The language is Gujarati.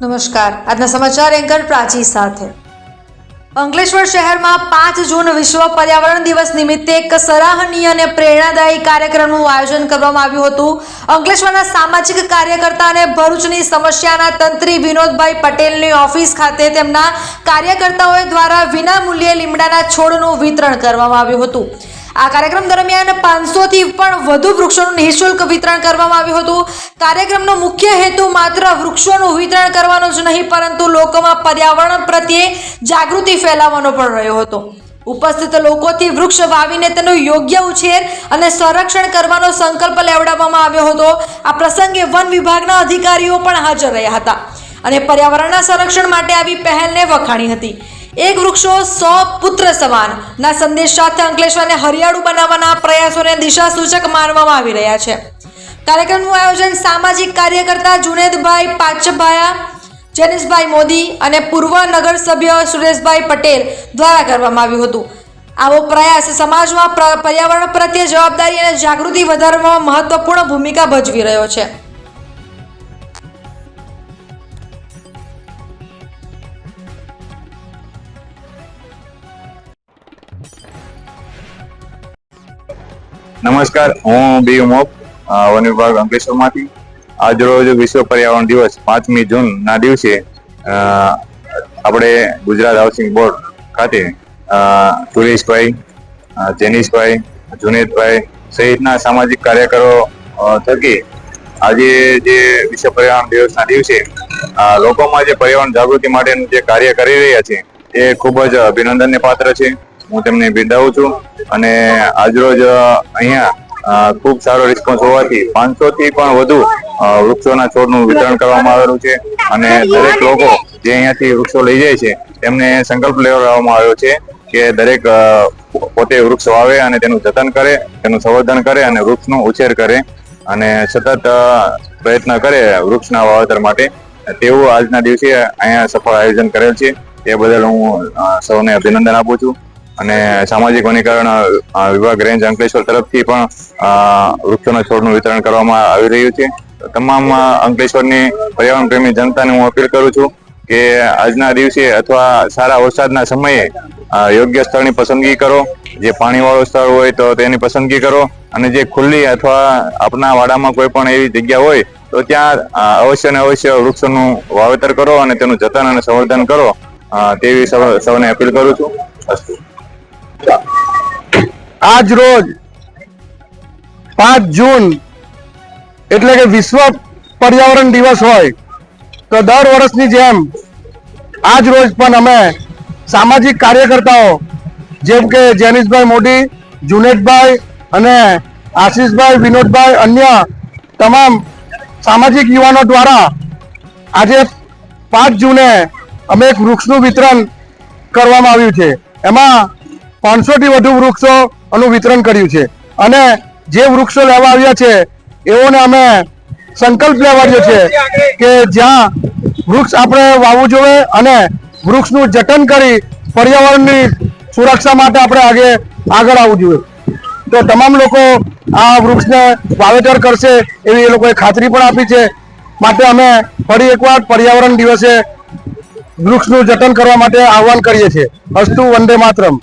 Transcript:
નમસ્કાર, આજના સમાચાર એન્કર પ્રાચી સાથે। અંકલેશ્વર શહેરમાં 5 જૂન વિશ્વ પર્યાવરણ દિવસ નિમિત્તે એક સરાહનીય અને પ્રેરણાદાયી કાર્યક્રમનું આયોજન કરવામાં આવ્યું હતું। અંકલેશ્વરના સામાજિક કાર્યકર્તા અને ભરૂચની સમસ્યાના તંત્રી વિનોદભાઈ પટેલની ઓફિસ ખાતે તેમના કાર્યકર્તાઓ દ્વારા વિનામૂલ્યે લીમડાના છોડનું વિતરણ કરવામાં આવ્યું હતું। આ કાર્યક્રમ દરમિયાન 500 થી પણ વધુ વૃક્ષોનું નિઃશુલ્ક વિતરણ કરવામાં આવ્યું હતું। કાર્યક્રમનો મુખ્ય હેતુ માત્ર વૃક્ષોનું વિતરણ કરવાનો જ નહીં, પરંતુ લોકોમાં પર્યાવરણ પ્રત્યે જાગૃતિ ફેલાવવાનો પણ રહ્યો હતો। ઉપસ્થિત લોકોથી વૃક્ષ વાવીને તેનું યોગ્ય ઉછેર અને સંરક્ષણ કરવાનો સંકલ્પ લેવડાવવામાં આવ્યો હતો। આ પ્રસંગે વન વિભાગના અધિકારીઓ પણ હાજર રહ્યા હતા અને પર્યાવરણના સંરક્ષણ માટે આવી પહેલને વખાણી હતી। એક વૃક્ષો 100 પુત્ર સમાન ના સંદેશ સાથે અંકલેશ્વરને હરિયાળું બનાવવાના પ્રયાસોને દિશા સૂચક માનવામાં આવી રહ્યા છે। કાર્યક્રમનું આયોજન સામાજિક કાર્યકર્તા જુનેદભાઈ પાચભાયા, જેનિશભાઈ મોદી અને પૂર્વ નગરસભ્ય સુરેશભાઈ પટેલ દ્વારા કરવામાં આવ્યું હતું। આવો પ્રયાસ સમાજમાં પર્યાવરણ પ્રત્યે જવાબદારી અને જાગૃતિ વધારવામાં મહત્વપૂર્ણ ભૂમિકા ભજવી રહ્યો છે। नमस्कार, हूँ बी मोप वन विभाग अंकलेश्वर। आज रोज विश्व पर्यावरण दिवस 5મી जून ना दिवसे આપણે ગુજરાત હાઉસિંગ બોર્ડ ખાતે સુરેશભાઈ, જેનિશભાઈ, જુનેદભાઈ સહિતના સામાજિક કાર્યકરો થકી આજે જે વિશ્વ પર્યાવરણ દિવસના દિવસે લોકોમાં જે પર્યાવરણ જાગૃતિ માટેનું જે કાર્ય કરી રહ્યા છે એ ખૂબ જ અભિનંદનને પાત્ર છે। હું તેમને બિરદાવું છું અને આજરોજ અહીંયા ખૂબ સારો રિસ્પોન્સ હોવાથી 500 થી પણ વધુ વૃક્ષોના છોડનું વિતરણ કરવામાં આવેલું છે અને દરેક લોકો જે અહીંયાથી વૃક્ષો લઈ જાય છે તેમને સંકલ્પ લેવડાવવામાં આવ્યો છે કે દરેક પોતે વૃક્ષ વાવે અને તેનું જતન કરે, તેનું સંવર્ધન કરે અને વૃક્ષનો ઉછેર કરે અને સતત પ્રયત્ન કરે વૃક્ષના વાવેતર માટે। તેવું આજના દિવસે અહીંયા સફળ આયોજન કરેલ છે। તે બદલ હું સૌને અભિનંદન આપું છું અને સામાજિક વનીકરણ વિભાગ રેન્જ અંકલેશ્વર તરફથી પણ વૃક્ષોના છોડનું વિતરણ કરવામાં આવી રહ્યું છે। તમામ અંકલેશ્વરની પર્યાવરણ પ્રેમી જનતાને હું અપીલ કરું છું કે આજના દિવસે અથવા સારા વરસાદના સમયે યોગ્ય સ્થળની પસંદગી કરો। જે પાણીવાળું સ્થળ હોય તો તેની પસંદગી કરો અને જે ખુલ્લી અથવા આપના વાડામાં કોઈ પણ એવી જગ્યા હોય તો ત્યાં અવશ્ય ને અવશ્ય વૃક્ષોનું વાવેતર કરો અને તેનું જતન અને સંવર્ધન કરો, તેવી સૌને અપીલ કરું છું। આજ રોજ 5 જૂન એટલે કે વિશ્વ પર્યાવરણ દિવસ હોય તો દર વર્ષની જેમ આજ રોજ પણ અમે સામાજિક કાર્યકર્તાઓ જેમ કે જેનિશભાઈ મોદી, જુનેદભાઈ અને આશીષભાઈ, વિનોદભાઈ, અન્ય તમામ સામાજિક યુવાનો દ્વારા આજે 5 જૂને અમે એક વૃક્ષનું વિતરણ કરવામાં આવ્યું છે। એમાં 500 થી વધુ વૃક્ષોનું વિતરણ કર્યું છે અને જે વૃક્ષો લેવા આવ્યા છે એઓને અમે સંકલ્પ લેવાડ્યો છે કે જ્યાં વૃક્ષ આપણે વાવવું જોઈએ અને વૃક્ષનું જતન કરી પર્યાવરણની સુરક્ષા માટે આપણે આગળ આવવું જોઈએ। તો તમામ લોકો આ વૃક્ષને વાવેતર કરશે એવી એ લોકોએ ખાતરી પણ આપી છે। માટે અમે ફરી એકવાર પર્યાવરણ દિવસે વૃક્ષનું જતન કરવા માટે આહ્વાન કરીએ છીએ। અસ્તુ, વંદે માતરમ।